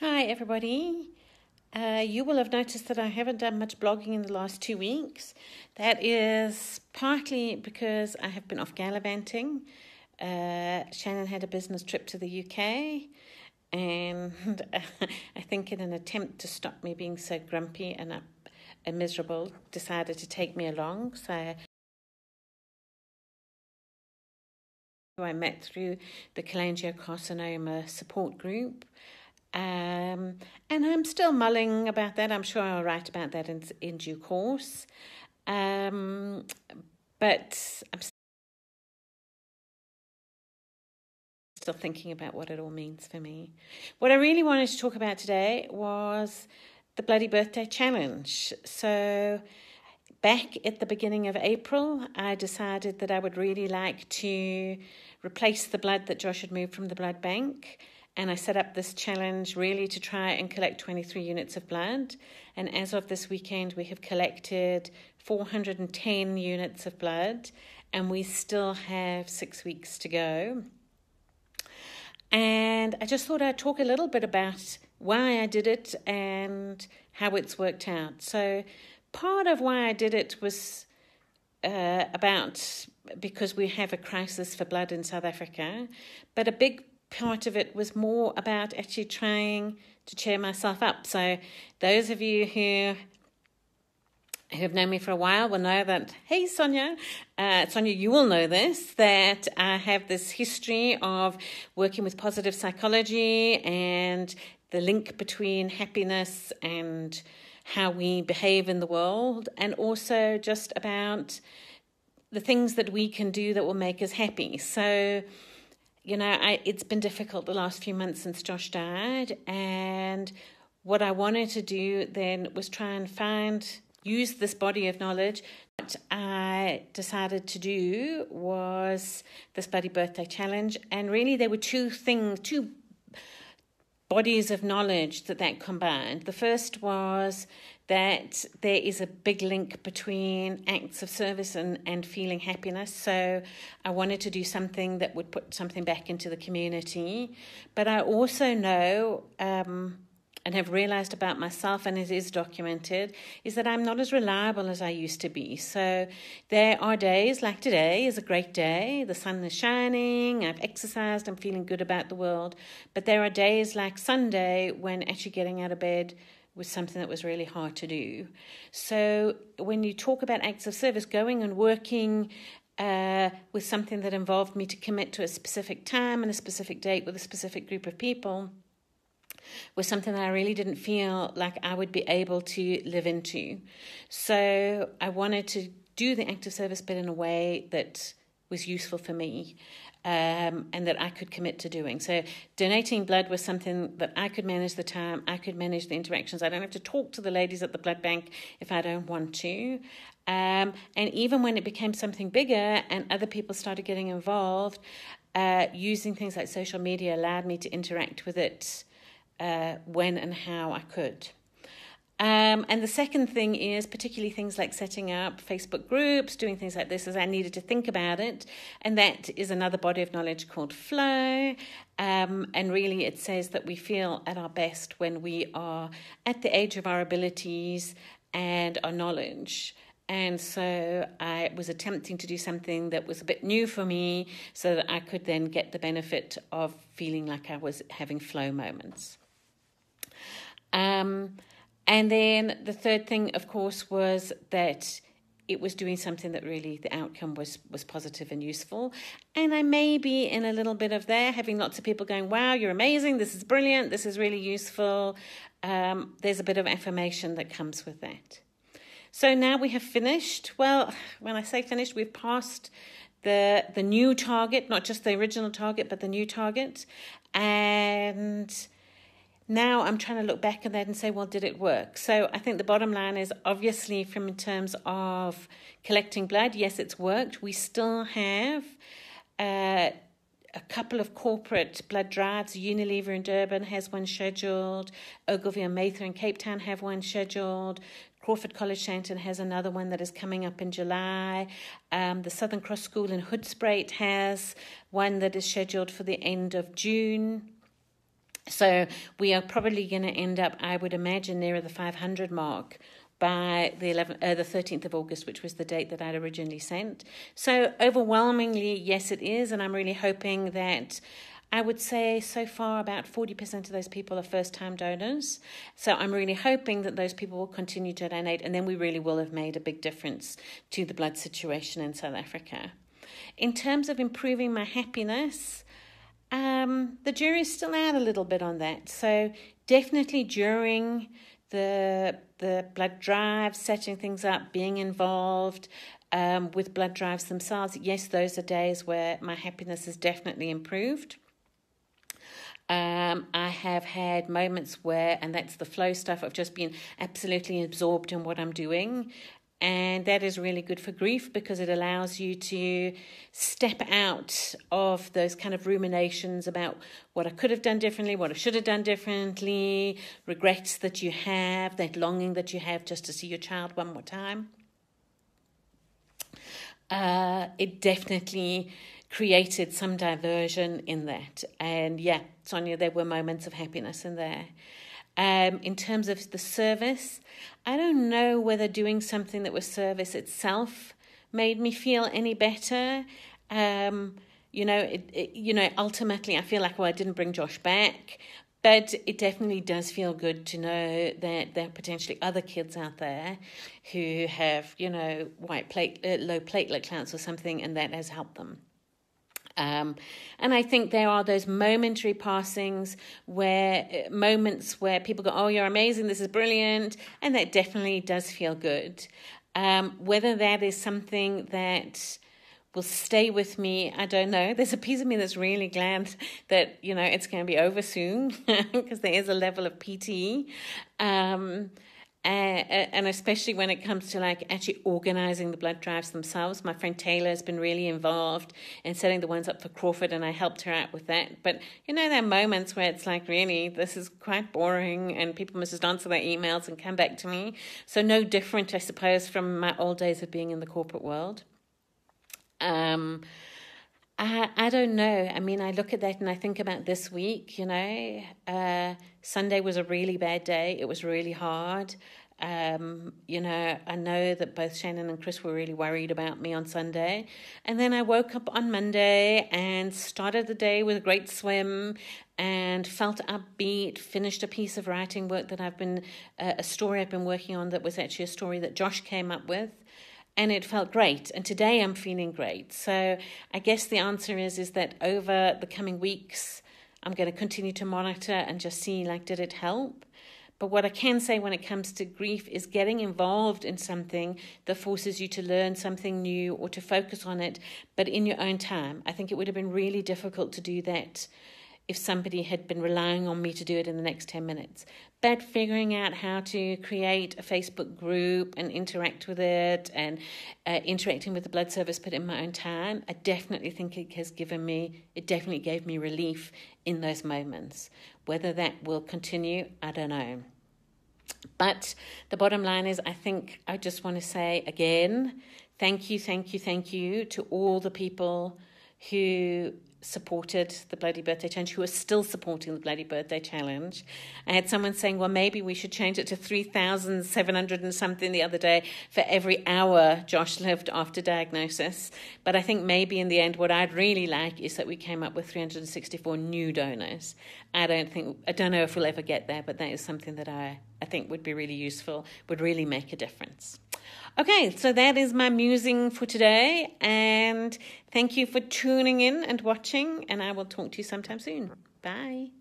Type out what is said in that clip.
Hi everybody. You will have noticed that I haven't done much blogging in the last 2 weeks. That is partly because I have been off gallivanting. Shannon had a business trip to the UK, and I think in an attempt to stop me being so grumpy and miserable, decided to take me along. So I met through the cholangiocarcinoma support group. And I'm still mulling about that. I'm sure I'll write about that in due course. But I'm still thinking about what it all means for me. What I really wanted to talk about today was the Bloody Birthday Challenge. So back at the beginning of April, I decided that I would really like to replace the blood that Josh had moved from the blood bank. And I set up this challenge really to try and collect 23 units of blood. And as of this weekend, we have collected 410 units of blood, and we still have 6 weeks to go. And I just thought I'd talk a little bit about why I did it and how it's worked out. So part of why I did it was because we have a crisis for blood in South Africa, but a big part of it was more about actually trying to cheer myself up. So those of you who have known me for a while will know that, hey, Sonia, you will know this, that I have this history of working with positive psychology and the link between happiness and how we behave in the world, and also just about the things that we can do that will make us happy. So it's been difficult the last few months since Josh died, and what I wanted to do then was try and use this body of knowledge. What I decided to do was this Bloody Birthday Challenge, and really there were two bodies of knowledge that combined. The first was that there is a big link between acts of service and feeling happiness. So I wanted to do something that would put something back into the community. But I also know and have realized about myself, and it is documented, is that I'm not as reliable as I used to be. So there are days, like today is a great day, the sun is shining, I've exercised, I'm feeling good about the world. But there are days like Sunday when actually getting out of bed was something that was really hard to do. So when you talk about acts of service, going and working with something that involved me to commit to a specific time and a specific date with a specific group of people, was something that I really didn't feel like I would be able to live into. So I wanted to do the active service bit in a way that was useful for me, and that I could commit to doing. So donating blood was something that I could manage the time, I could manage the interactions. I don't have to talk to the ladies at the blood bank if I don't want to. And even when it became something bigger and other people started getting involved, using things like social media allowed me to interact with it when and how I could. And the second thing is particularly things like setting up Facebook groups, doing things like this, as I needed to think about it. And that is another body of knowledge called flow. And really it says that we feel at our best when we are at the age of our abilities and our knowledge. And so I was attempting to do something that was a bit new for me so that I could then get the benefit of feeling like I was having flow moments. And then the third thing, of course, was that it was doing something that really the outcome was positive and useful. And I may be in a little bit of there, having lots of people going, wow, you're amazing, this is brilliant, this is really useful. There's a bit of affirmation that comes with that. So now we have finished. Well, when I say finished, we've passed the new target, not just the original target, but the new target. And now I'm trying to look back at that and say, well, did it work? So I think the bottom line is obviously in terms of collecting blood, yes, it's worked. We still have a couple of corporate blood drives. Unilever in Durban has one scheduled. Ogilvy and Mather in Cape Town have one scheduled. Crawford College Shandon has another one that is coming up in July. The Southern Cross School in Hoedspruit has one that is scheduled for the end of June. So we are probably going to end up, I would imagine, near the 500 mark by the 13th of August, which was the date that I'd originally sent. So overwhelmingly, yes, it is. And I'm really hoping that, I would say so far about 40% of those people are first-time donors. So I'm really hoping that those people will continue to donate, and then we really will have made a big difference to the blood situation in South Africa. In terms of improving my happiness, the jury's still out a little bit on that. So definitely during the blood drives, setting things up, being involved with blood drives themselves, yes, those are days where my happiness has definitely improved. I have had moments where, and that's the flow stuff, I've just been absolutely absorbed in what I'm doing. And that is really good for grief because it allows you to step out of those kind of ruminations about what I could have done differently, what I should have done differently, regrets that you have, that longing that you have just to see your child one more time. It definitely created some diversion in that. And yeah, Sonia, there were moments of happiness in there. In terms of the service, I don't know whether doing something that was service itself made me feel any better. Ultimately, I feel like, well, I didn't bring Josh back, but it definitely does feel good to know that there are potentially other kids out there who have, low platelet counts or something, and that has helped them. And I think there are those momentary passings moments where people go, oh, you're amazing, this is brilliant. And that definitely does feel good. Whether that is something that will stay with me, I don't know. There's a piece of me that's really glad that, it's going to be over soon because there is a level of PT. And especially when it comes to actually organising the blood drives themselves. My friend Taylor has been really involved in setting the ones up for Crawford, and I helped her out with that. But, there are moments where it's like, really, this is quite boring, and people must just answer their emails and come back to me. So no different, I suppose, from my old days of being in the corporate world. I don't know. I mean, I look at that and I think about this week, Sunday was a really bad day. It was really hard. I know that both Shannon and Chris were really worried about me on Sunday. And then I woke up on Monday and started the day with a great swim and felt upbeat, finished a piece of writing work that a story I've been working on that was actually a story that Josh came up with. And it felt great. And today I'm feeling great. So I guess the answer is that over the coming weeks, I'm going to continue to monitor and just see, did it help? But what I can say when it comes to grief is getting involved in something that forces you to learn something new or to focus on it, but in your own time. I think it would have been really difficult to do that if somebody had been relying on me to do it in the next 10 minutes. But figuring out how to create a Facebook group and interact with it and interacting with the blood service, but in my own time, I definitely think it definitely gave me relief in those moments. Whether that will continue, I don't know. But the bottom line is, I just want to say again, thank you to all the people who supported the Bloody Birthday Challenge, who are still supporting the Bloody Birthday Challenge. I had someone saying, well, maybe we should change it to 3,700 and something the other day for every hour Josh lived after diagnosis. But I think maybe in the end, what I'd really like is that we came up with 364 new donors. I don't know if we'll ever get there, but that is something that I think would be really useful, would really make a difference. Okay, so that is my musing for today, and thank you for tuning in and watching, and I will talk to you sometime soon. Bye.